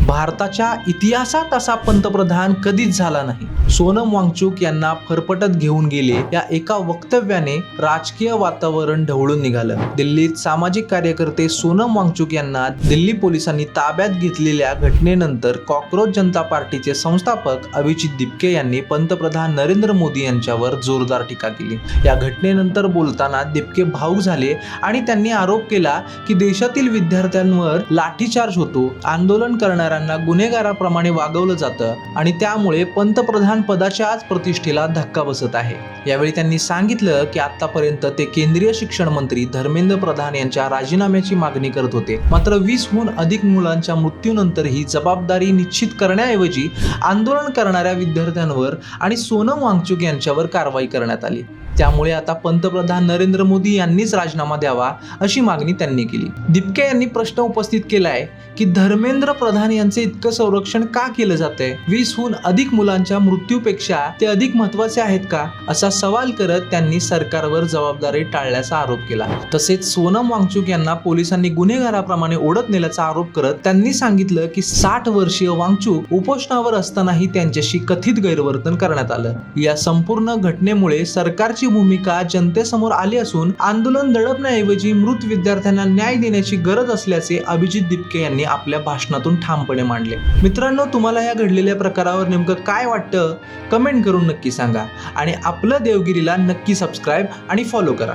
भारताच्या इतिहासात असा पंतप्रधान कधीच झाला नाही. सोनम वांगचुक यांना फरफटत घेऊन गेले या एका वक्तव्याने राजकीय वातावरण ढवळून निघालं. दिल्लीत सामाजिक कार्यकर्ते सोनम वांगचुक यांना दिल्ली पोलिसांनी ताब्यात घेतलेल्या घटनेनंतर कॉकरोच जनता पार्टीचे संस्थापक अभिजित दिपके यांनी पंतप्रधान नरेंद्र मोदी यांच्यावर जोरदार टीका केली. या घटनेनंतर बोलताना दिपके भावुक झाले आणि त्यांनी आरोप केला की देशातील विद्यार्थ्यांवर लाठीचार्ज होतो, आंदोलन करणाऱ्यांना गुन्हेगाराप्रमाणे वागवलं जातं आणि त्यामुळे पंतप्रधान पदाच्याच प्रतिष्ठेला धक्का बसत आहे. यावेळी त्यांनी सांगितलं की आतापर्यंत ते केंद्रीय शिक्षण मंत्री धर्मेंद्र प्रधान यांच्या राजीनाम्याची मागणी करत होते. मात्र 20हून अधिक मुलांच्या मृत्यूनंतर ही जबाबदारी निश्चित करण्याऐवजी आंदोलन करणाऱ्या विद्यार्थ्यांवर आणि सोनम वांगचुक यांच्यावर कारवाई करण्यात आली. त्यामुळे आता पंतप्रधान नरेंद्र मोदी यांनीच राजीनामा द्यावा अशी मागणी त्यांनी केली. दिपके यांनी प्रश्न उपस्थित केलाय की धर्मेंद्र प्रधान यांचे इतकं संरक्षण का केलं जातंय? 20हून अधिक मुलांच्या मृत्यूपेक्षा ते अधिक महत्त्वाचे आहेत का, असा सवाल करत त्यांनी सरकारवर जबाबदारी टाळल्याचा आरोप केला. तसेच सोनम वांगचुक यांना पोलिसांनी गुन्हेगाराप्रमाणे ओढत नेल्याचा आरोप करत त्यांनी सांगितलं की 60 वर्षीय वांगचुक उपोषणावर असतानाही त्यांच्याशी कथित गैरवर्तन करण्यात आलं. या संपूर्ण घटनेमुळे सरकारची भूमिका जनतेसमोर आली असून आंदोलन दडपण्याऐवजी मृत विद्यार्थ्यांना न्याय देण्याची गरज असल्याचे अभिजित दिपके यांनी आपल्या भाषणातून ठामपणे मांडले. मित्रांनो, तुम्हाला या घडलेल्या प्रकारावर नेमकं काय वाटतं कमेंट करून नक्की सांगा आणि आपलं देवगिरीला नक्की सबस्क्राईब आणि फॉलो करा.